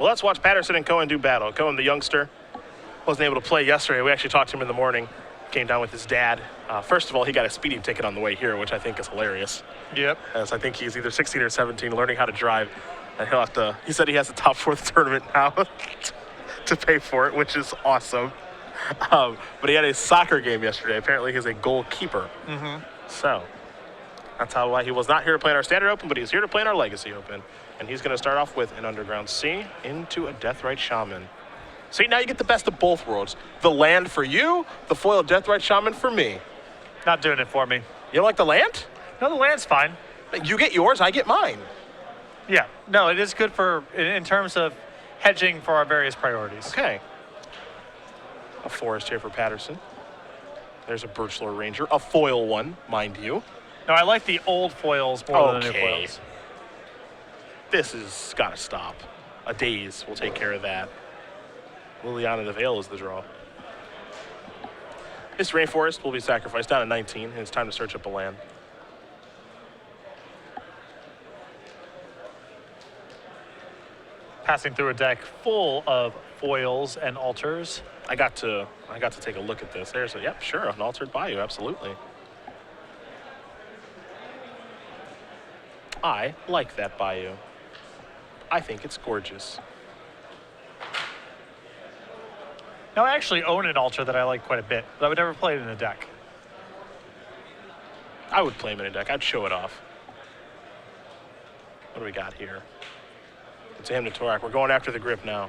Well, let's watch Patterson and Cohen do battle. Cohen, the youngster, wasn't able to play yesterday. We actually talked to him in the morning. Came down with his dad. First of all, he got a speeding ticket on the way here, which I think is hilarious. Yep. As I think he's either 16 or 17, learning how to drive. And he'll have to. He said he has a top 4th tournament now to pay for it, which is awesome. But he had a soccer game yesterday. Apparently, he's a goalkeeper. So that's why he was not here to play in our Standard Open, but he's here to play in our Legacy Open. And he's going to start off with an Underground Sea into a Deathrite Shaman. See, now you get the best of both worlds. The land for you, the foil Deathrite Shaman for me. Not doing it for me. You don't like the land? No, the land's fine. You get yours, I get mine. Yeah. No, it is good for in terms of hedging for our various priorities. Okay. A forest here for Patterson. There's a Birchlore Ranger, a foil one, mind you. No, I like the old foils more than the new foils. This has got to stop. A Daze will take care of that. Liliana the Veil is the draw. This Rainforest will be sacrificed down to 19, and it's time to search up a land. Passing through a deck full of foils and altars. I got to take a look at this. There's a, yep, sure, an Altered Bayou, absolutely. I like that Bayou. I think it's gorgeous. Now, I actually own an altar that I like quite a bit, but I would never play it in a deck. I would play him in a deck. I'd show it off. What do we got here? It's a Hymn to Torak. We're going after the grip now.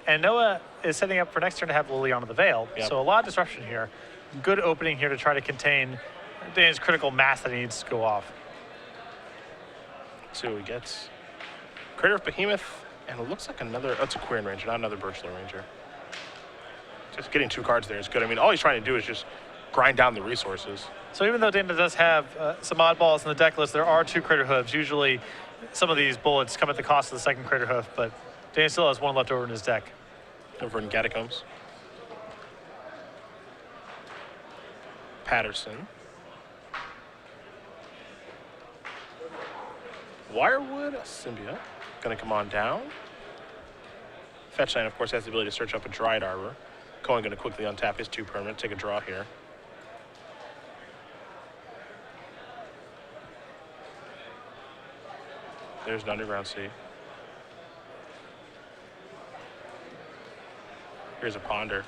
And Noah is setting up for next turn to have Liliana the Veil. Yep. So a lot of disruption here. Good opening here to try to contain Dan's critical mass that he needs to go off. Let's see what he gets. Crater of Behemoth, and it looks like another, that's a Quirion Ranger, not another Birchlore Ranger. Just getting 2 cards there is good. I mean, all he's trying to do is just grind down the resources. So even though Dana does have some oddballs in the deck list, there are 2 Crater Hooves. Usually some of these bullets come at the cost of the second Crater Hoof, but Dana still has 1 left over in his deck. Over in Catacombs. Patterson. Wirewood, Symbiote. Gonna come on down. Fetchline, of course, has the ability to search up a Dryad Arbor. Cohen gonna quickly untap his 2 permanent, take a draw here. There's an Underground Sea. Here's a Ponder.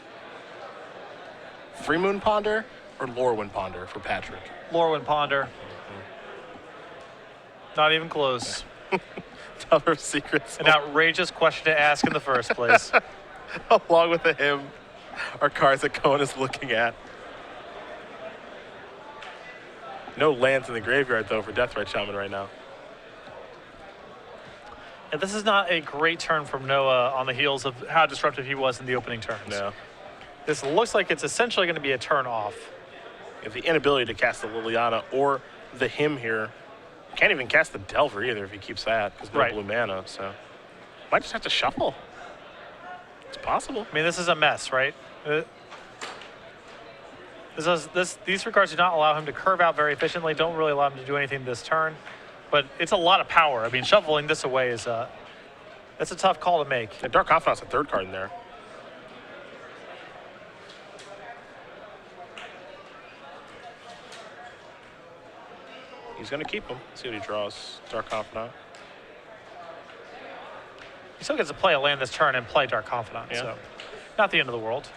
Freemoon Ponder or Lorwyn Ponder for Patrick? Lorwyn Ponder. Not even close. Tower of Secrets. An outrageous question to ask in the first place. Along with the hymn are cards that Cohen is looking at. No lands in the graveyard, though, for Deathrite Shaman right now. And this is not a great turn from Noah on the heels of how disruptive he was in the opening turns. No. This looks like it's essentially going to be a turn off. You have the inability to cast the Liliana or the hymn here. Can't even cast the Delver either if he keeps that, because no blue mana, so. Might just have to shuffle. It's possible. I mean, this is a mess, right? These 3 cards do not allow him to curve out very efficiently, don't really allow him to do anything this turn, but it's a lot of power. I mean, shuffling this away is that's a tough call to make. And Dark Confidant's a 3rd card in there. He's going to keep him. See what he draws. Dark Confidant. He still gets to play a land this turn and play Dark Confidant, so not the end of the world.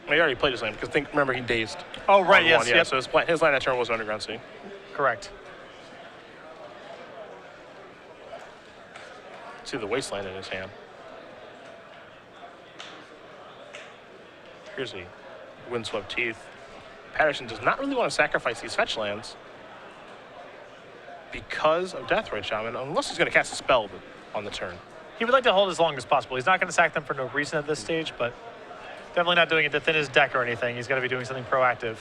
Well, he already played his land because remember he dazed. Oh, right, yes. Yeah, so his land that turn was Underground Sea. Correct. See the Wasteland in his hand. Here's a Windswept Teeth. Patterson does not really want to sacrifice these fetch lands because of Deathrite Shaman, unless he's going to cast a spell on the turn. He would like to hold as long as possible. He's not going to sack them for no reason at this stage, but definitely not doing it to thin his deck or anything. He's got to be doing something proactive.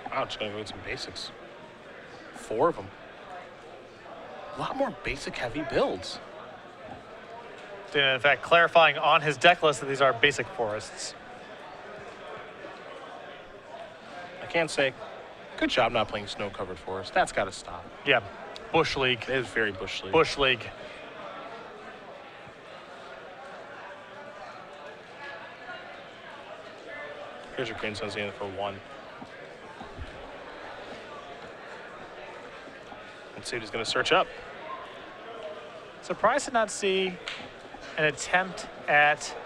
Wow, just going to go with some basics. 4 of them. A lot more basic heavy builds. In fact, clarifying on his deck list that these are basic forests. I can't say Good job not playing snow-covered forest. That's got to stop. Yeah, Bush League. It is very Bush League. Bush League. Here's your Green Sun's in for 1. Let's see what he's going to search up. Surprised to not see an attempt at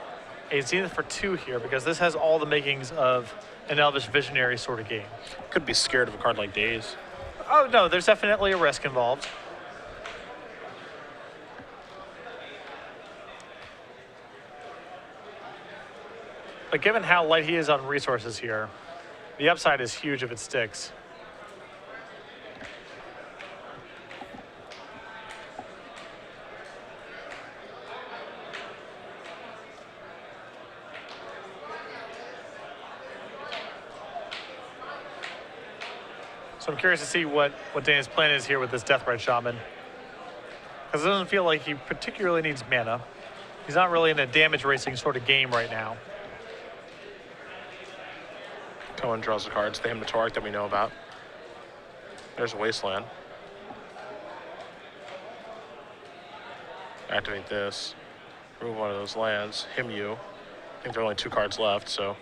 a Zenith for 2 here, because this has all the makings of an Elvish Visionary sort of game. Could be scared of a card like Daze. Oh, no, there's definitely a risk involved. But given how light he is on resources here, the upside is huge if it sticks. So I'm curious to see what Dana's plan is here with this Deathrite Shaman. Because it doesn't feel like he particularly needs mana. He's not really in a damage racing sort of game right now. Cohen draws the cards. The Hymnotoric that we know about. There's a Wasteland. Activate this. Remove one of those lands. Hymn-You. I think there are only 2 cards left, so...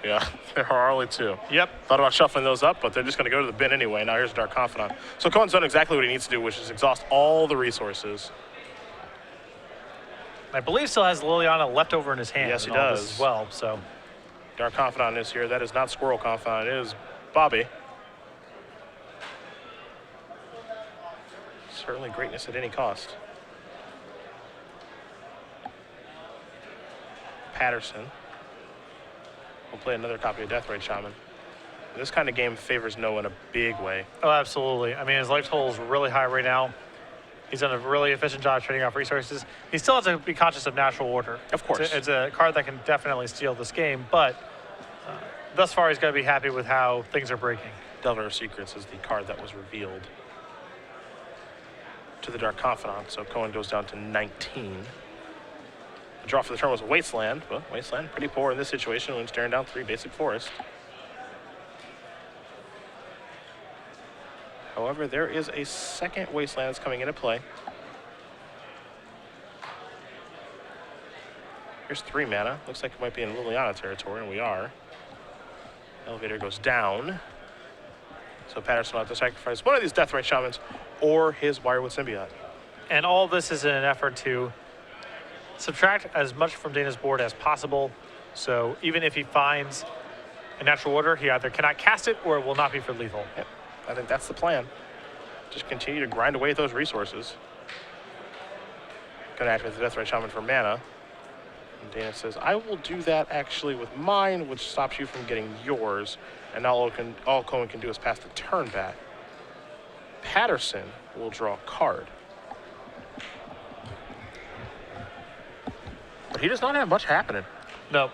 Yeah, there are only 2. Yep. Thought about shuffling those up, but they're just going to go to the bin anyway. Now here's Dark Confidant. So Cohen's done exactly what he needs to do, which is exhaust all the resources. I believe still has Liliana left over in his hand. Yes, he and all does. this as well, so... Dark Confidant is here. That is not Squirrel Confidant. It is Bobby. Certainly greatness at any cost. Patterson will play another copy of Deathrite Shaman. This kind of game favors Noah in a big way. Oh, absolutely. I mean, his life total is really high right now. He's done a really efficient job trading off resources. He still has to be conscious of natural order. Of course. It's a card that can definitely steal this game, but thus far he's got to be happy with how things are breaking. Delver of Secrets is the card that was revealed to the Dark Confidant, so Cohen goes down to 19. The draw for the turn was a Wasteland, but Wasteland pretty poor in this situation when staring down 3 basic forest. However, there is a second Wasteland that's coming into play. Here's 3 mana. Looks like it might be in Liliana territory, and we are. Elevator goes down. So Patterson will have to sacrifice one of these Deathrite Shamans or his Wirewood Symbiote. And all this is in an effort to subtract as much from Dana's board as possible. So even if he finds a natural order, he either cannot cast it or it will not be for lethal. Yep. I think that's the plan. Just continue to grind away at those resources. Gonna activate the Deathrite Shaman for mana. And Dana says, I will do that actually with mine, which stops you from getting yours. And now all Cohen can do is pass the turn back. Patterson will draw a card. But he does not have much happening. No.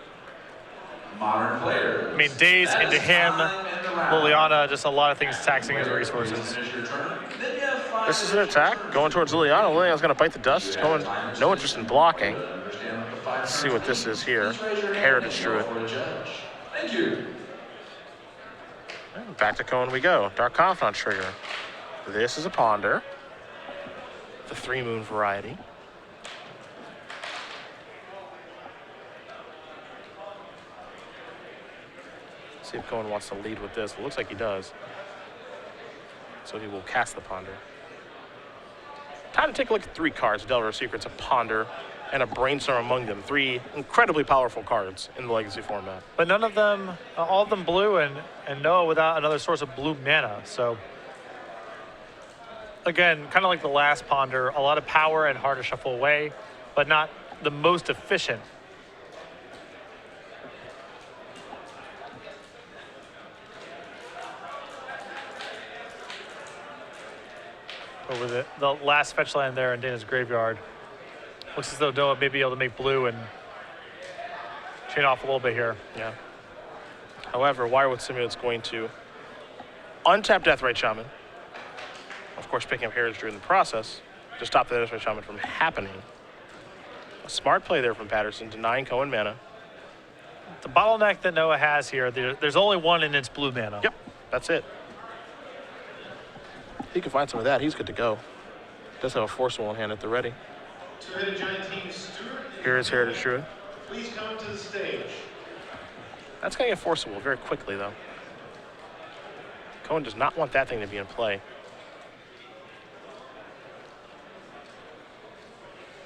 Modern player. I mean, Daze into him, Liliana, just a lot of things taxing his resources. This is an attack going towards Liliana. Liliana's going to bite the dust. Cohen, no interest in blocking. Let's see what this is here. Heritage Druid. Thank you. And back to Cohen we go. Dark Confidant trigger. This is a Ponder. The 3-moon variety. See if Cohen wants to lead with this. It looks like he does. So he will cast the Ponder. Time to take a look at 3 cards. Delver of Secrets, a Ponder, and a Brainstorm among them. 3 incredibly powerful cards in the Legacy format. But none of them, all of them blue, and Noah without another source of blue mana. So again, kind of like the last Ponder, a lot of power and hard to shuffle away, but not the most efficient. Over the last fetch land there in Dana's graveyard. Looks as though Noah may be able to make blue and chain off a little bit here. Yeah. However, Wirewood Symbiote's going to untap Deathrite Shaman. Of course, picking up Heritage Druid in the process to stop the Deathrite Shaman from happening. A smart play there from Patterson, denying Cohen mana. The bottleneck that Noah has here, there's only one and it's blue mana. Yep. That's it. He can find some of that. He's good to go. Does have a forcible in hand at the ready. Two-headed giant team Stewart. Here is Heritage Druid. Please come to the stage. That's going to get forcible very quickly, though. Cohen does not want that thing to be in play.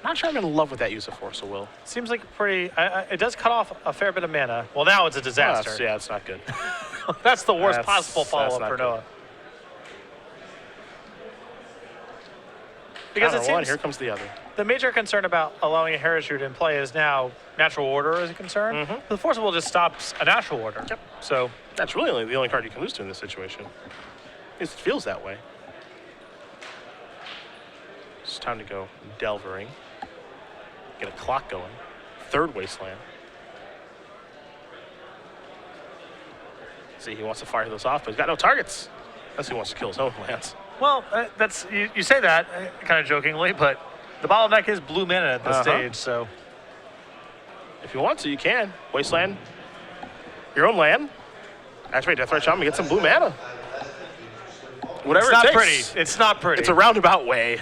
Not sure I'm in love with that use of Force of Will. Seems like pretty. It does cut off a fair bit of mana. Well, now it's a disaster. Yeah, it's not good. That's the worst possible follow-up not for good. Noah. Because it one, seems here comes the other. the major concern about allowing a Heritage Druid in play is now natural order is a concern. The Force of Will just stops a natural order. Yep. So That's really the only card you can lose to in this situation. It feels that way. It's time to go Delvering. Get a clock going. Third Wasteland. See, he wants to fire those off, but he's got no targets. Unless he wants to kill his own lands. well, that's you say that kind of jokingly, but the bottleneck is blue mana at this stage. So If you want to, you can. Wasteland. Your own land. Activate Death Ray Shaman, get some blue mana. Whatever it's not it takes. pretty. It's not pretty. It's a roundabout way.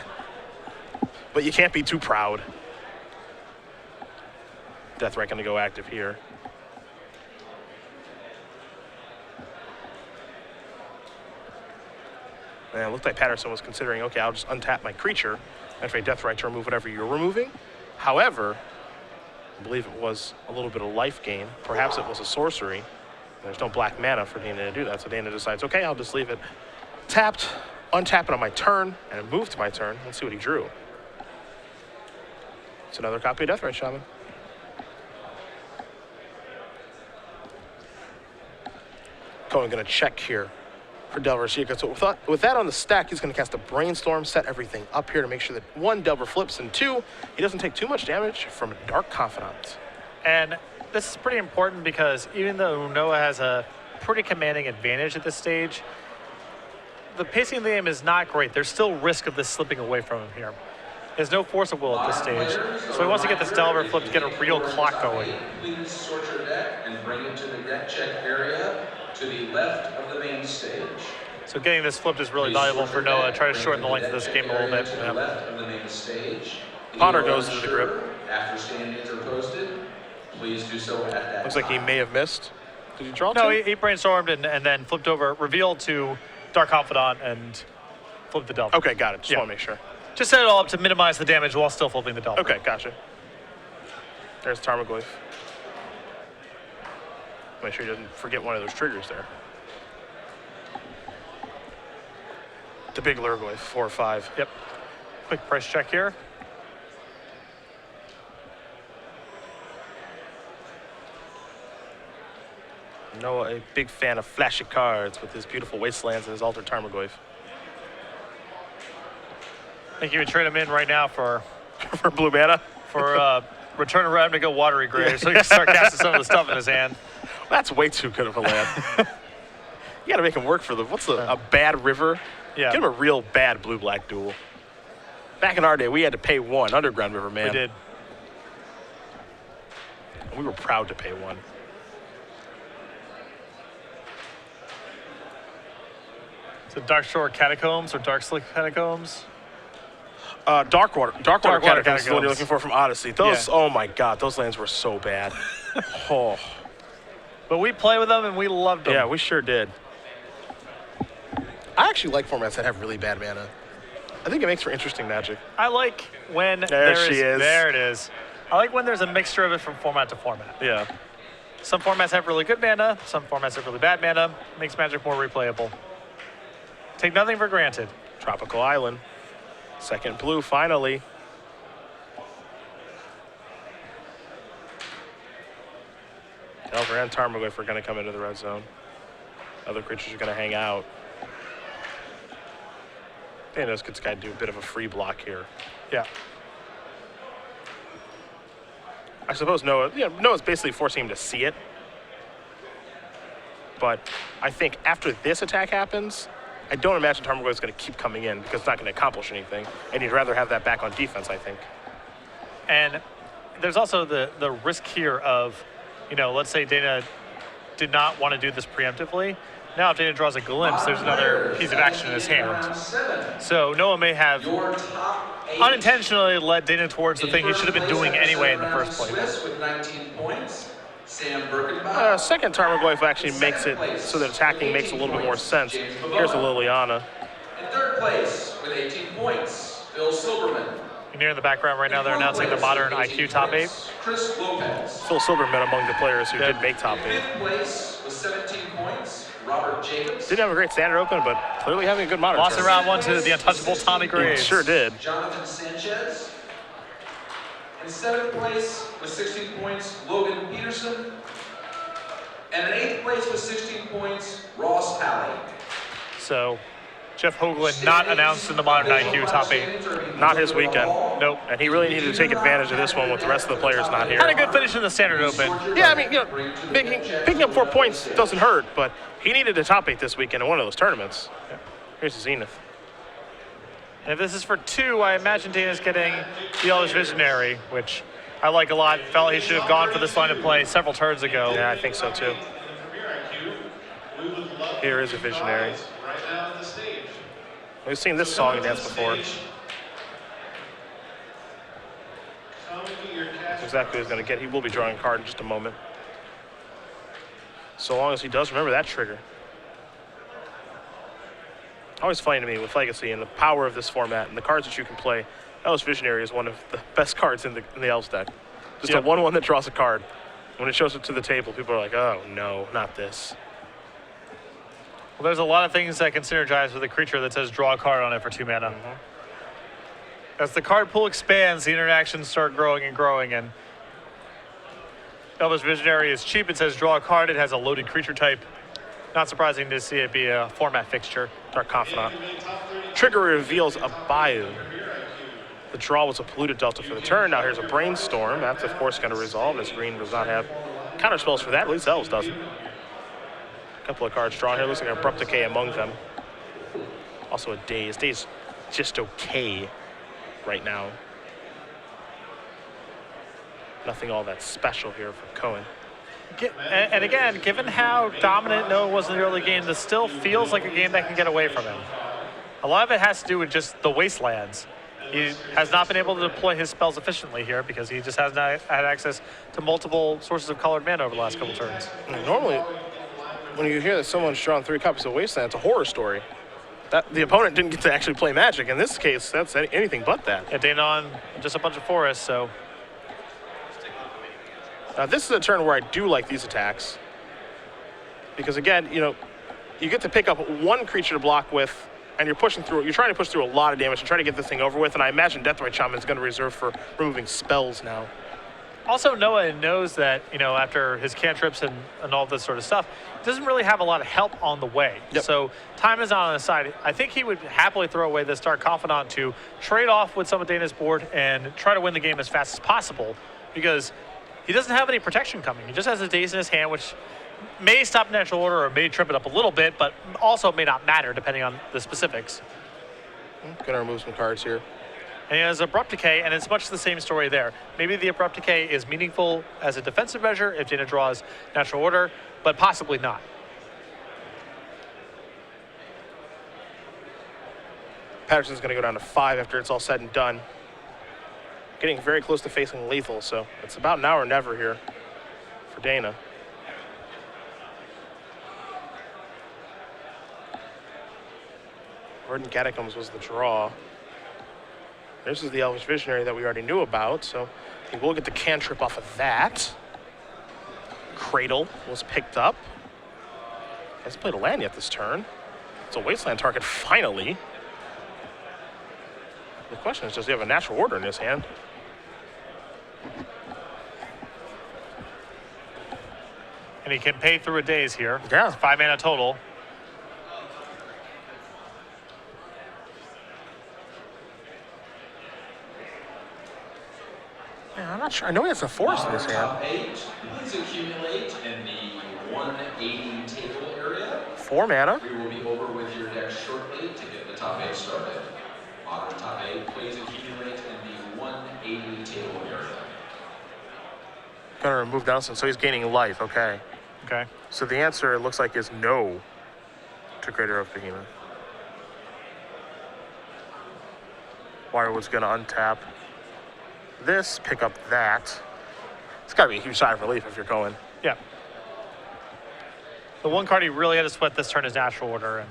But you can't be too proud. Deathray going to go active here. And it looked like Patterson was considering, okay, I'll just untap my creature and trade Deathray to remove whatever you're removing. However, I believe it was a little bit of life gain. Perhaps it was a sorcery. There's no black mana for Dana to do that, so Dana decides, okay, I'll just leave it tapped, untap it on my turn, and move to my turn. Let's see what he drew. It's another copy of Deathray Shaman. Cohen going to check here for Delver. So with that on the stack, he's going to cast a Brainstorm, set everything up here to make sure that one, Delver flips, and two, he doesn't take too much damage from Dark Confidant. And this is pretty important because even though Noah has a pretty commanding advantage at this stage, the pacing of the game is not great. There's still risk of this slipping away from him here. There's no Force of Will at this stage. So he wants to get this Delver flip to get a real clock going. Please sort your deck and bring it to the deck check area to the left of the main stage. So getting this flipped is really Please valuable sort for your Noah. deck, Try to bring shorten the it length of this deck game a little area bit. to the left of the main stage. Potter If you are goes to the grip. unsure after standings are posted, please do so at that Looks like he time. may have missed. Did he draw No, two? he brainstormed and then flipped over, revealed to Dark Confidant and flipped the Delver. Okay, got it. Just Yeah. want to make sure. Just set it all up to minimize the damage while still flipping the Delver. Okay, gotcha. There's Tarmogoyf. Make sure he doesn't forget one of those triggers there. The big Lurgoyf, 4 or 5. Yep. Quick price check here. Noah, a big fan of flashy cards with his beautiful Wastelands and his Altered Tarmogoyf. I think you would trade him in right now for For blue mana? Return around to go Watery Grave so he can start casting some of the stuff in his hand. That's way too good of a land. You gotta make him work for a bad river? Yeah. Give him a real bad blue-black duel. Back in our day, we had to pay 1, Underground River, man. We did. We were proud to pay 1. So Dark Shore Catacombs or Dark Slick Catacombs? Darkwater Darkwater Catacombs is the one you're Catacombs. looking for from Odyssey. Those, Yeah. oh my God, those lands were so bad. Oh, But we play with them and we loved them. yeah, we sure did. I actually like formats that have really bad mana. I think it makes for interesting Magic. I like when There she is. There it is. I like when there's a mixture of it from format to format. Yeah. Some formats have really good mana, some formats have really bad mana. Makes Magic more replayable. Take nothing for granted. Tropical Island. Second blue, finally. Delver and Tarmogoyf are going to come into the red zone. Other creatures are going to hang out. Thanos gets got to do a bit of a free block here. Yeah. I suppose Noah's basically forcing him to see it. But I think after this attack happens, I don't imagine Tarmogoyf is going to keep coming in because it's not going to accomplish anything. And you'd rather have that back on defense, I think. And there's also the risk here of, let's say Dana did not want to do this preemptively. Now if Dana draws a glimpse, there's another piece of action in his hand. Round 7. So Noah may have Your top 8. unintentionally led Dana towards the thing he should have been doing anyway in the first place. Swiss with 19 points. Sam Birkenbach. Second Tarmogoyf actually makes it so that attacking makes a little bit more sense. Here's a Liliana. In third place with 18 points, Phil Silverman. And here in the background right now, they're announcing the modern IQ top 8. Chris Lopez. Phil Silverman among the players who did make top 8. Fifth place with 17 points, Robert Jacobs. Didn't have a great standard open, but clearly having a good modern. Lost in tournament. round 1 to the untouchable Tommy He Graves. sure did. Jonathan Sanchez. In 7th place with 16 points, Logan Peterson. And in 8th place with 16 points, Ross Pally. So Jeff Hoagland not announced in the modern IQ top 8. Not his weekend. Nope. And he really needed to take advantage of this one with the rest of the players not here. Had a good finish in the standard open. Yeah, I mean, picking up 4 points doesn't hurt, but he needed a top 8 this weekend in one of those tournaments. Here's Zenith. And if this is for 2, I imagine Dana's getting the Elvish Visionary, which I like a lot. Felt he should have gone for this line of play several turns ago. Yeah, I think so too. Here is a Visionary. Right now on the stage. We've seen this song and dance before. Come to your That's cast. exactly what he's going to get. He will be drawing a card in just a moment. So long as he does remember that trigger. Always funny to me with Legacy and the power of this format and the cards that you can play. Elvish Visionary is one of the best cards in the Elves deck. Just a 1/1 that draws a card. When it shows up to the table, people are like, oh no, not this. Well, there's a lot of things that can synergize with a creature that says draw a card on it for 2 mana. As the card pool expands, the interactions start growing and growing, and Elvish Visionary is cheap. It says draw a card. It has a loaded creature type. Not surprising to see it be a format fixture. Dark Confidant. Trigger reveals a Bayou. The draw was a polluted delta for the turn. Now here's a Brainstorm. That's of course going to resolve as green does not have counter spells for that. At least Elves doesn't. A couple of cards drawn here. Looks like an Abrupt Decay among them. Also a Daze. Daze just okay right now. Nothing all that special here for Cohen. And again, given how dominant Noah was in the early game, this still feels like a game that can get away from him. A lot of it has to do with just the wastelands. He has not been able to deploy his spells efficiently here because he just has not had access to multiple sources of colored mana over the last couple turns. Normally, when you hear that someone's drawn 3 copies of Wasteland, it's a horror story. That the opponent didn't get to actually play Magic. In this case, that's anything but that. Yeah, Dana on just a bunch of forests, so. Now this is a turn where I do like these attacks. Because again, you get to pick up 1 creature to block with, and you're trying to push through a lot of damage to try to get this thing over with, and I imagine Deathrite Shaman is going to reserve for removing spells now. Also, Noah knows that, after his cantrips and all this sort of stuff, he doesn't really have a lot of help on the way. Yep. So time is not on his side. I think he would happily throw away this Dark Confidant to trade off with some of Dana's board and try to win the game as fast as possible because he doesn't have any protection coming. He just has a Daze in his hand, which may stop natural order or may trip it up a little bit, but also may not matter depending on the specifics. Gonna remove some cards here. And he has Abrupt Decay, and it's much the same story there. Maybe the Abrupt Decay is meaningful as a defensive measure if Dana draws natural order, but possibly not. Patterson's gonna go down to 5 after it's all said and done. Getting very close to facing lethal, so it's about now or never here for Dana. Verdant Catacombs was the draw. This is the Elvish Visionary that we already knew about, so we will get the cantrip off of that. Cradle was picked up. Hasn't played a land yet this turn. It's a Wasteland target, finally. The question is, does he have a natural order in his hand? And he can pay through a Daze here. Yeah. It's 5 mana total. Yeah, I'm not sure. I know he has a forest in his hand. Top 8, please accumulate in the 180 table area. 4 mana. We will be over with your deck shortly to get the top 8 started. Modern top 8, please accumulate in the 180 table area. Gonna remove Nelson, so he's gaining life, okay. Okay. So the answer, it looks like, is no. to Greater of Behemoth. Wirewood's going to untap this, pick up that. It's got to be a huge sigh of relief if you're going. Yeah. The one card he really had to sweat this turn is Natural Order, and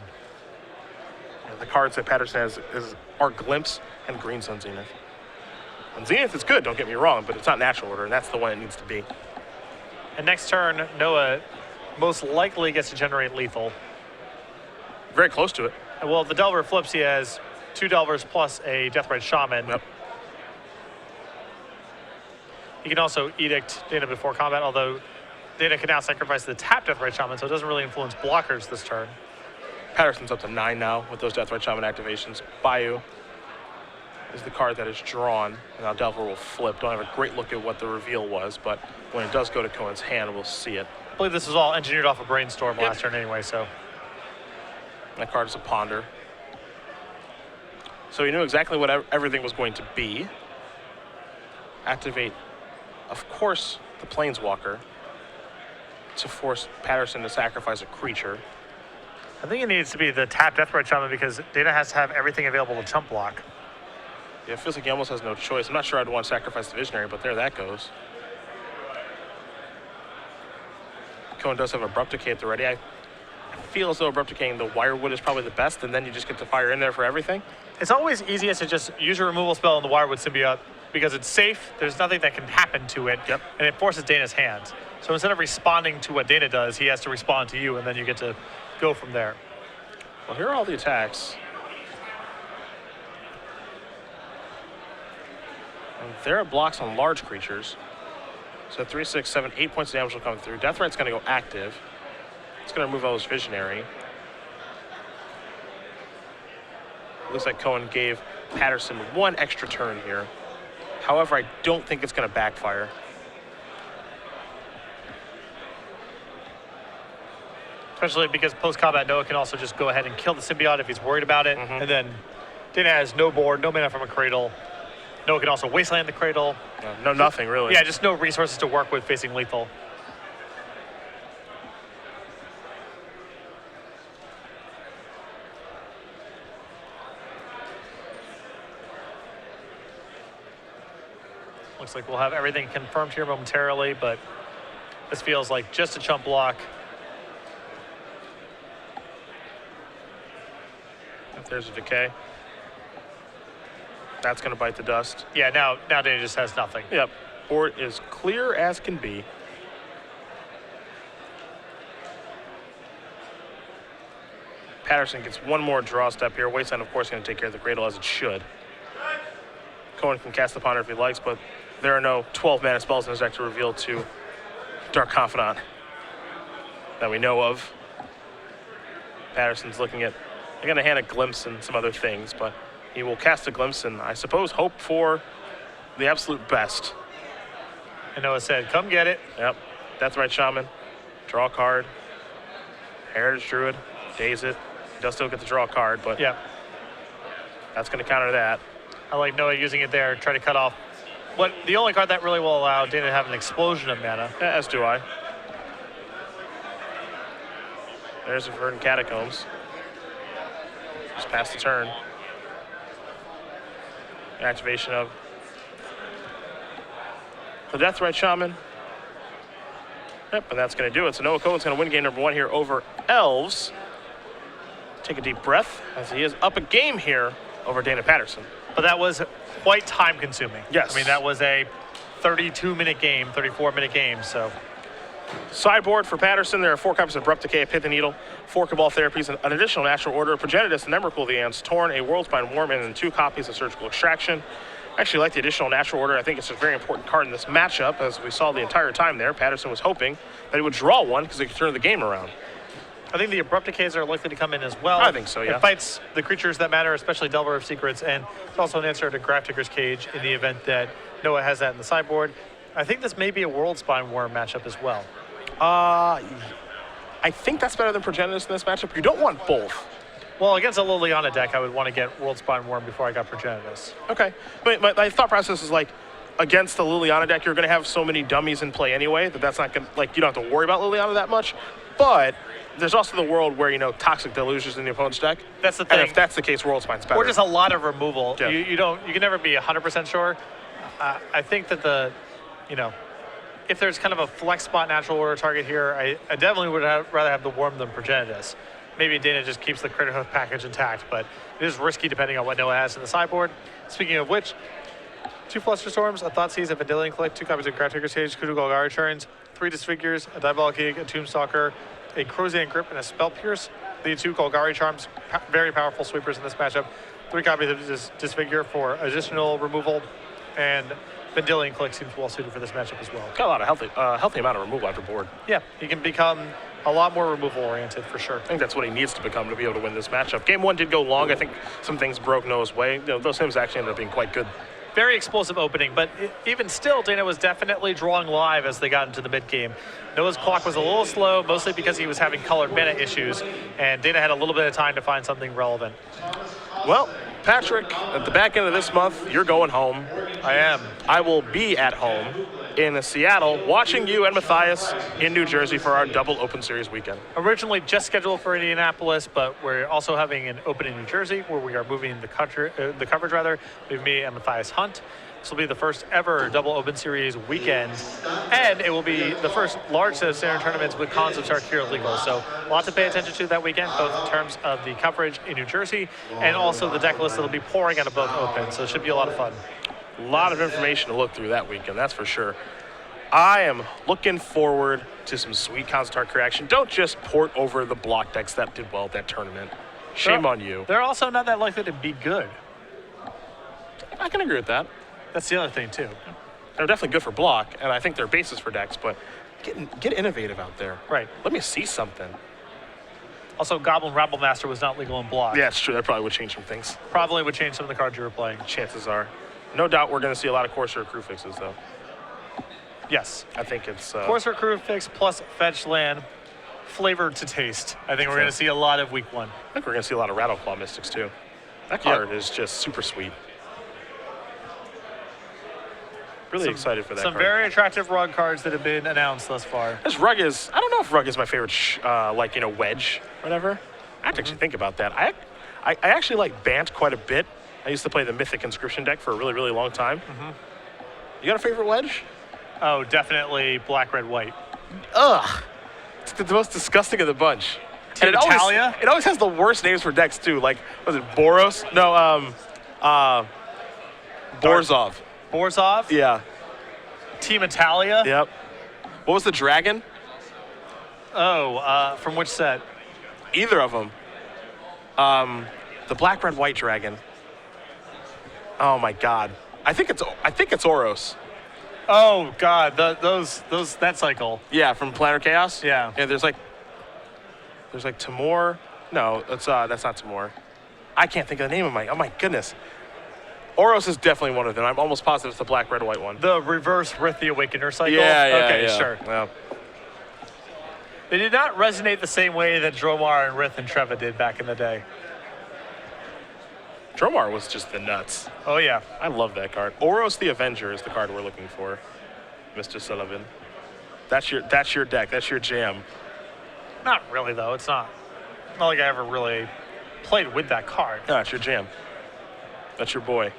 The cards that Patterson has are Glimpse and Green Sun Zenith. And Zenith is good, don't get me wrong, but it's not Natural Order, and that's the one it needs to be. And next turn, Noah most likely gets to generate lethal. Very close to it. And well, if the Delver flips, he has 2 Delvers plus a Deathrite Shaman. Yep. He can also Edict Dana before combat, although Dana can now sacrifice the tapped Deathrite Shaman, so it doesn't really influence blockers this turn. Patterson's up to 9 now with those Deathrite Shaman activations. Bayou is the card that is drawn, and now Delver will flip. Don't have a great look at what the reveal was, but when it does go to Cohen's hand, we'll see it. I believe this was all engineered off a Brainstorm last turn anyway, so. That card is a Ponder. So he knew exactly what everything was going to be. Activate, of course, the Planeswalker to force Patterson to sacrifice a creature. I think it needs to be the tapped Deathrite Shaman because Dana has to have everything available to chump block. Yeah, it feels like he almost has no choice. I'm not sure I'd want to sacrifice the Visionary, but there that goes. Cohen does have Abrupt Decay at the ready. I feel as though Abrupt Decaying the Wirewood is probably the best, and then you just get to fire in there for everything. It's always easiest to just use a removal spell on the Wirewood Symbiote because it's safe, there's nothing that can happen to it, Yep. and it forces Dana's hand. So instead of responding to what Dana does, he has to respond to you, and then you get to go from there. Well, here are all the attacks. And there are blocks on large creatures. So 3, 6, 7, 8 points of damage will come through. Deathrite's going to go active. It's going to remove all his Visionary. Looks like Cohen gave Patterson 1 extra turn here. However, I don't think it's going to backfire. Especially because post-combat, Noah can also just go ahead and kill the Symbiote if he's worried about it. And then Dana has no board, no mana from a Cradle. Noah can also Wasteland the Cradle. No, nothing really. Yeah, just no resources to work with facing lethal. Looks like we'll have everything confirmed here momentarily, but this feels like just a chump block. If there's a decay, that's going to bite the dust. Yeah, now Dana just has nothing. Yep. Board is clear as can be. Patterson gets 1 more draw step here. Wasteland, of course, going to take care of the Cradle as it should. Cohen can cast the Ponder if he likes, but there are no 12 mana spells in his deck to reveal to Dark Confidant that we know of. Patterson's looking at, they're going to hand a Glimpse and some other things, but he will cast a Glimpse and I suppose hope for the absolute best. And Noah said, come get it. Yep. Deathrite Shaman, draw a card. Heritage Druid, daze it. He does still get to draw a card, but Yeah, that's going to counter that. I like Noah using it there, try to cut off the only card that really will allow Dana to have an explosion of mana. Yeah, as do I. There's a Verdant Catacombs. Just past the turn. Activation of the Deathrite Shaman. Yep, and that's going to do it. So Noah Cohen's going to win game number 1 here over Elves. Take a deep breath as he is up a game here over Dana Patterson. But that was quite time consuming. Yes. I mean, that was a 32-minute game, 34-minute game, so. Sideboard for Patterson, there are 4 copies of Abrupt Decay, a Pithing Needle, 4 Cabal Therapies, an additional Natural Order, Progenitus, and Emrakul the Ants, Torn, a Worldspine Worm, and then 2 copies of Surgical Extraction. I actually like the additional Natural Order. I think it's a very important card in this matchup, as we saw the entire time there. Patterson was hoping that he would draw one because he could turn the game around. I think the Abrupt Decays are likely to come in as well. I think so, yeah. It fights the creatures that matter, especially Delver of Secrets, and it's also an answer to Grafdigger's Cage in the event that Noah has that in the sideboard. I think this may be a Worldspine Worm matchup as well. I think that's better than Progenitus in this matchup. You don't want both. Well, against a Liliana deck, I would want to get Worldspine Worm before I got Progenitus. Okay. But my thought process is like, against the Liliana deck, you're going to have so many dummies in play anyway that's not going to, like, you don't have to worry about Liliana that much. But there's also the world where, Toxic Delugers in the opponent's deck. That's the And thing. if that's the case, World Spine's better. Or just a lot of removal. Yeah. You can never be 100% sure. I think that if there's kind of a flex spot natural order target here, I definitely would rather have the Worm than Progenitus. Maybe Dana just keeps the Critter Hoof package intact, but it is risky depending on what Noah has in the sideboard. Speaking of which, 2 Flusterstorms, a Thoughtseize, a Vendilion Click, 2 copies of Gravedigger Sage, Kudu Golgari Turns, 3 Disfigures, a Diabolic Egg, a Tombstalker, a Crozan Grip, and a Spell Pierce. The 2 Golgari Charms, very powerful sweepers in this matchup. 3 copies of Disfigure for additional removal, and Vendilion Click seems well suited for this matchup as well. Got a lot of healthy amount of removal after board. Yeah, he can become a lot more removal oriented for sure. I think that's what he needs to become to be able to win this matchup. Game 1 did go long. I think some things broke Noah's way. Those things actually ended up being quite good. Very explosive opening, but even still, Dana was definitely drawing live as they got into the mid-game. Noah's clock was a little slow, mostly because he was having colored mana issues, and Dana had a little bit of time to find something relevant. Well, Patrick, at the back end of this month, you're going home. I am. I will be at home in Seattle watching you and Matthias in New Jersey for our double Open Series weekend. Originally just scheduled for Indianapolis, but we're also having an Open in New Jersey where we are moving the coverage. With me and Matthias Hunt. This will be the first ever double Open Series weekend, and it will be the first large set of standard tournaments with Cons of Tarkir legal. So a lot to pay attention to that weekend, both in terms of the coverage in New Jersey and also the deck list that will be pouring out of both Open. So it should be a lot of fun. A lot of information to look through that weekend, that's for sure. I am looking forward to some sweet Cons of Tarkir action. Don't just port over the block decks that did well at that tournament. Shame on you. They're also not that likely to be good. I can agree with that. That's the other thing too. They're definitely good for block, and I think they're basis for decks, but get innovative out there. Right. Let me see something. Also, Goblin Rabble Master was not legal in block. Yeah, it's true. That probably would change some things. Probably would change some of the cards you were playing. Chances are. No doubt we're going to see a lot of Corsair crew fixes, though. Yes. I think it's... Corsair crew fix plus fetch land, flavored to taste. I think we're going to see a lot of week 1. I think we're going to see a lot of Rattleclaw Mystics, too. That card is just super sweet. Really excited for that Some card. very attractive rug cards that have been announced thus far. This rug is... I don't know if rug is my favorite, wedge, whatever. I have to actually think about that. I actually like Bant quite a bit. I used to play the Mythic Inscription deck for a really, really long time. You got a favorite wedge? Oh, definitely black, red, white. Ugh. It's the most disgusting of the bunch. Team And Italia? it always has the worst names for decks, too. Like, was it Boros? No, Borzov. Borzov? Yeah. Team Italia? Yep. What was the dragon? Oh, from which set? Either of them. The black, red, white dragon. Oh my God. I think it's Oros. Oh God, those that cycle. Yeah, from Planar Chaos. Yeah. Yeah. There's like Timur. No, that's not Timur. I can't think of the name of my. Oh my goodness. Oros is definitely one of them. I'm almost positive it's the black, red, white one. The reverse Rith the Awakener cycle. Yeah. Okay, yeah. sure. Yeah. They did not resonate the same way that Dromar and Rith and Treva did back in the day. Dromar was just the nuts. Oh yeah. I love that card. Oros the Avenger is the card we're looking for, Mr. Sullivan. That's your deck. That's your jam. Not really though. It's not like I ever really played with that card. No, it's your jam. That's your boy.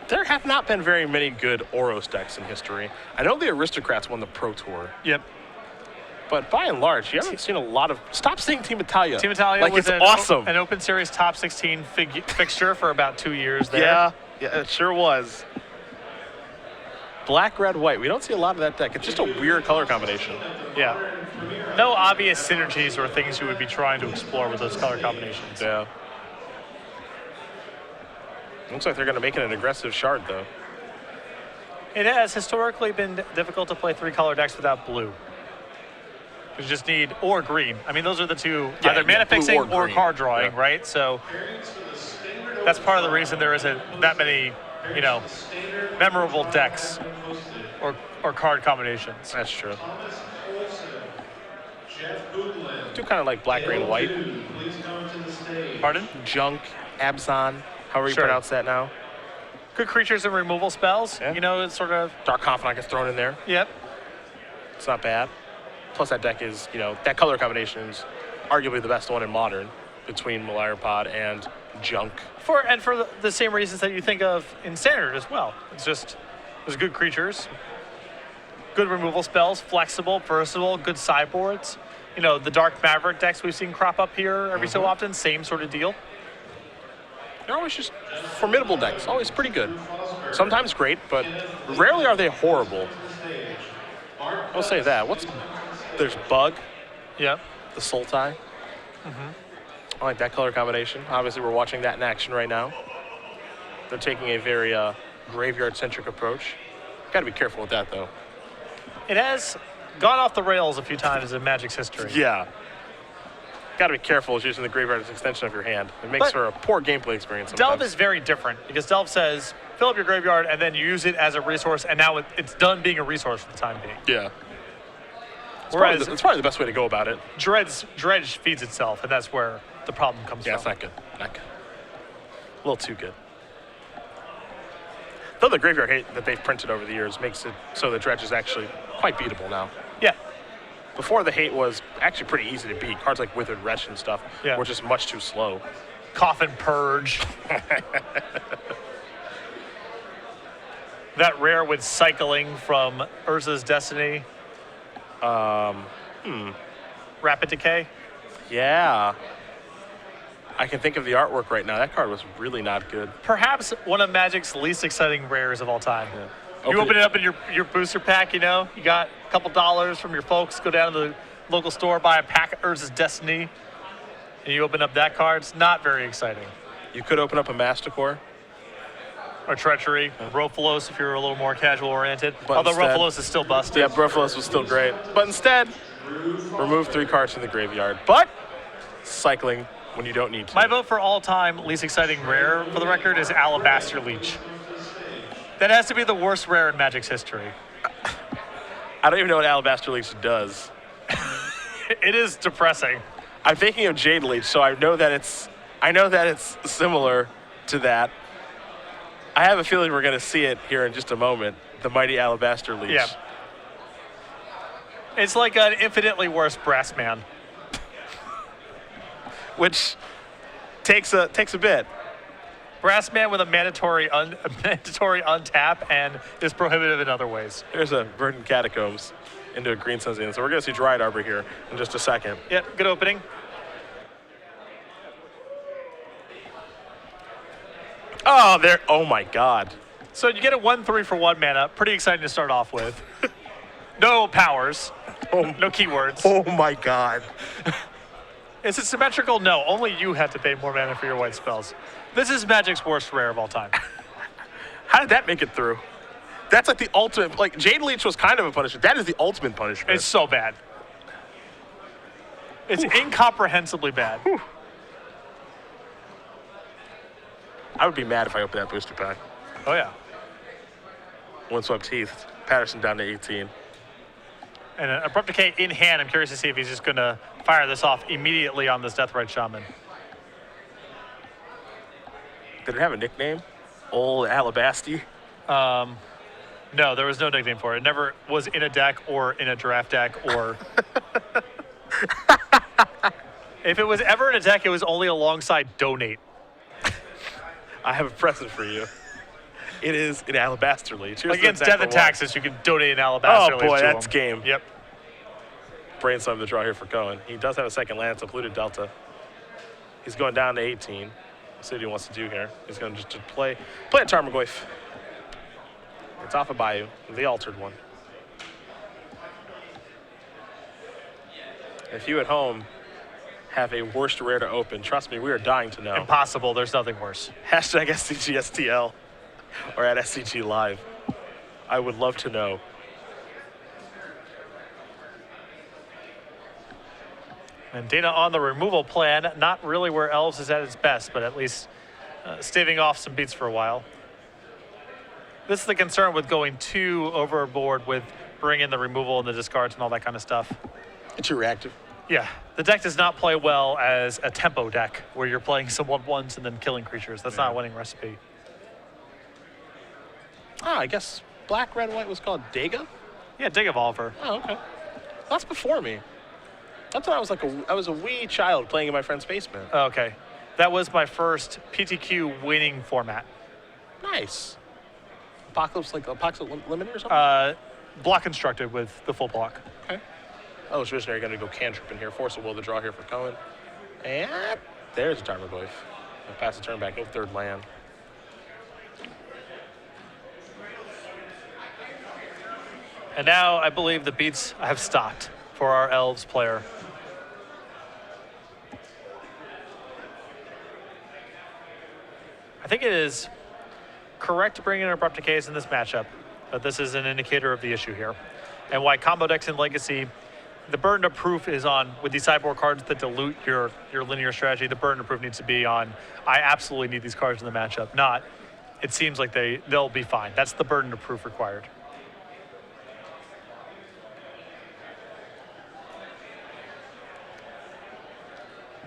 There have not been very many good Oros decks in history. I know the Aristocrats won the Pro Tour, Yep. but by and large, you haven't seen a lot of... Stop saying Team Italia. Team Italia like, was it's awesome. an Open Series top 16 fixture for about 2 years there. Yeah, it sure was. Black, red, white. We don't see a lot of that deck. It's just a weird color combination. Yeah. No obvious synergies or things you would be trying to explore with those color combinations. Yeah. Looks like they're going to make it an aggressive shard, though. It has historically been difficult to play 3-color decks without blue. You just need, or green. I mean, those are the two, either mana blue fixing or or green. card drawing, Yeah. right? So that's part of the reason there isn't that many, memorable decks or card combinations. That's true. Do kind of like black, green, white. Pardon? Junk, Abzan, however you Sure. pronounce that now. Good creatures and removal spells. Yeah. It's sort of, Dark Confidant gets thrown in there. yep. It's not bad. Plus that deck is, that color combination is arguably the best one in Modern between Malire Pod and Junk. For the same reasons that you think of in Standard as well. It's just, there's good creatures, good removal spells, flexible, versatile, good sideboards. The Dark Maverick decks we've seen crop up here every so often, same sort of deal. They're always just formidable decks, always pretty good. Sometimes great, but rarely are they horrible. I'll say that. There's Bug, Yep. the Sultai. I like that color combination. Obviously, we're watching that in action right now. They're taking a very graveyard-centric approach. Got to be careful with that, though. It has gone off the rails a few times in Magic's history. Yeah. Got to be careful with using the graveyard as an extension of your hand. It makes for a poor gameplay experience sometimes. Delve is very different because Delve says, fill up your graveyard and then you use it as a resource, and now it's done being a resource for the time being. Yeah. Whereas It's probably the best way to go about it. Dredge feeds itself, and that's where the problem comes from. Yeah, it's not good. Not good. A little too good. Though the graveyard hate that they've printed over the years makes it so the Dredge is actually quite beatable now. Yeah. Before, the hate was actually pretty easy to beat. Cards like Withered Wretch and stuff Yeah. were just much too slow. Coffin Purge. That rare with cycling from Urza's Destiny. Rapid Decay. Yeah. I can think of the artwork right now. That card was really not good. Perhaps one of Magic's least exciting rares of all time. Yeah. You open it up in your booster pack, you got a couple dollars from your folks, go down to the local store, buy a pack of Urza's Destiny, and you open up that card. It's not very exciting. You could open up a Masticore. Or Treachery, Rofalos if you're a little more casual oriented. But Although instead- Rofalos is still busted. Yeah, Broflos was still great. But instead, remove 3 cards from the graveyard. But cycling when you don't need to. My vote for all-time least exciting rare, for the record, is Alabaster Leech. That has to be the worst rare in Magic's history. I don't even know what Alabaster Leech does. It is depressing. I'm thinking of Jade Leech, so I know that it's similar to that. I have a feeling we're going to see it here in just a moment. The mighty Alabaster Leech. Yeah. It's like an infinitely worse Brass Man. Which takes a bit. Brass Man with a mandatory untap and is prohibitive in other ways. There's a Verdant Catacombs into a Green Sun's in. So we're going to see Dryad Arbor here in just a second. Yeah, good opening. Oh, there. Oh, my God. So you get a 1/3 for 1 mana. Pretty exciting to start off with. No powers. No keywords. Oh, my God. Is it symmetrical? No. Only you have to pay more mana for your white spells. This is Magic's worst rare of all time. How did that make it through? That's like the ultimate. Like, Jade Leech was kind of a punishment. That is the ultimate punishment. It's so bad. It's incomprehensibly bad. I would be mad if I opened that booster pack. Oh, yeah. Windswept Heath. Patterson down to 18. And an Abrupt Decay in hand. I'm curious to see if he's just going to fire this off immediately on this Deathrite Shaman. Did it have a nickname? Old Alabasti? No, there was no nickname for it. It never was in a deck or in a draft deck or... If it was ever in a deck, it was only alongside Donate. I have a present for you. It is an Alabaster Leech. Here's Against the Death for and one. Taxes, you can donate an Alabaster Oh, Leech boy, to that's him. game. Yep. Brainstorm the draw here for Cohen. He does have a second land, so polluted Delta. He's going down to 18. Let's see what he wants to do here. He's going to just play a Tarmogoyf. It's off of Bayou, the altered one. If you at home have a worst rare to open, trust me, we are dying to know. Impossible. There's nothing worse. Hashtag SCGSTL or at SCG Live. I would love to know. And Dana on the removal plan, not really where Elves is at its best, but at least staving off some beats for a while. This is the concern with going too overboard with bringing the removal and the discards and all that kind of stuff. It's your reactive. Yeah, the deck does not play well as a tempo deck where you're playing some 1/1s and then killing creatures. That's not a winning recipe. I guess black, red, white was called Dega? Yeah, Dig Evolver. Oh, okay. That's before me. That's when I was a wee child playing in my friend's basement. Oh, okay. That was my first PTQ winning format. Nice. Apocalypse Limited or something? Block constructed with the full block. Okay. Oh, it's Visionary going to go cantrip in here. Force of Will to draw here for Cohen. And there's a Tarmogoyf. Pass the turn back. No third land. And now I believe the beats have stopped for our Elves player. I think it is correct to bring in Abrupt Decays in this matchup, but this is an indicator of the issue here. And why combo decks in Legacy, the burden of proof is on, with these sideboard cards that dilute your linear strategy, the burden of proof needs to be on, I absolutely need these cards in the matchup, not, it seems like they'll be fine. That's the burden of proof required.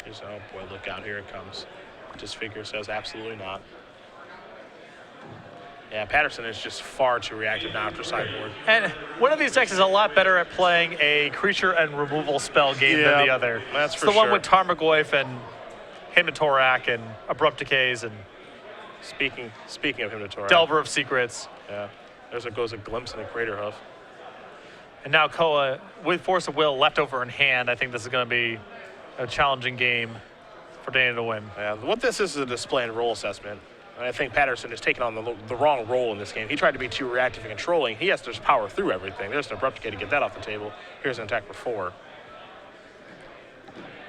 Here's, oh boy, look out, here it comes. Disfigure says absolutely not. Yeah, Patterson is just far too reactive now after sideboard. And one of these decks is a lot better at playing a creature and removal spell game than the other. That's it's for the sure. one with Tarmogoyf and Himatorak and Abrupt Decays and Speaking of Himatorak. Delver of Secrets. Yeah, goes a glimpse and a Crater Hoof. And now Koa, with Force of Will left over in hand, I think this is going to be a challenging game for Dana to win. Yeah, what this is a display and role assessment. And I think Patterson has taken on the wrong role in this game. He tried to be too reactive and controlling. He has to just power through everything. There's an Abrupt Decay to get that off the table. Here's an attack for 4.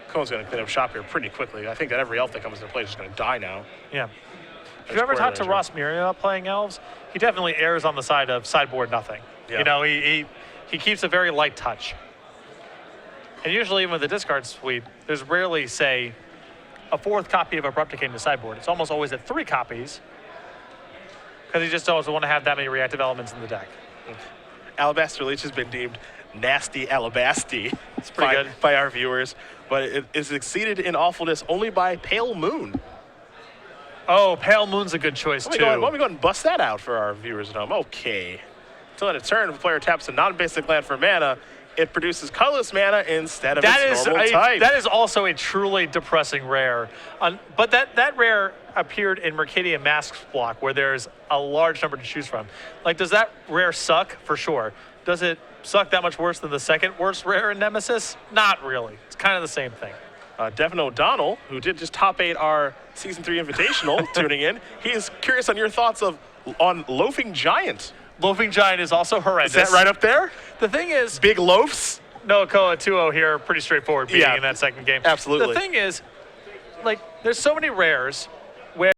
Cohen's going to clean up shop here pretty quickly. I think that every elf that comes into play is just going to die now. Yeah. If you ever talked to Ross Muriel about playing elves, he definitely errs on the side of sideboard nothing. Yeah. You know, he keeps a very light touch. And usually even with the discard suite, there's rarely, say, a 4th copy of Abrupt Decay in the sideboard. It's almost always at 3 copies because he just doesn't want to have that many reactive elements in the deck. Alabaster Leech has been deemed nasty alabasti It's pretty good. by our viewers, but it is exceeded in awfulness only by Pale Moon. Oh, Pale Moon's a good choice, Why too. don't we go ahead and bust that out for our viewers at home? Okay. Until end of turn, if a player taps a non-basic land for mana, it produces colorless mana instead of its normal type. That is also a truly depressing rare. But that rare appeared in Mercadian Masks block where there's a large number to choose from. Like, does that rare suck? For sure. Does it suck that much worse than the second worst rare in Nemesis? Not really. It's kind of the same thing. Devin O'Donnell, who did just top 8 our Season 3 Invitational, tuning in. He is curious on your thoughts on Loafing Giant. Loafing Giant is also horrendous. Is that right up there? The thing is, Big loafs? no, Koa 2-0 here, pretty straightforward beating Yeah, in that second game. absolutely. The thing is, like, there's so many rares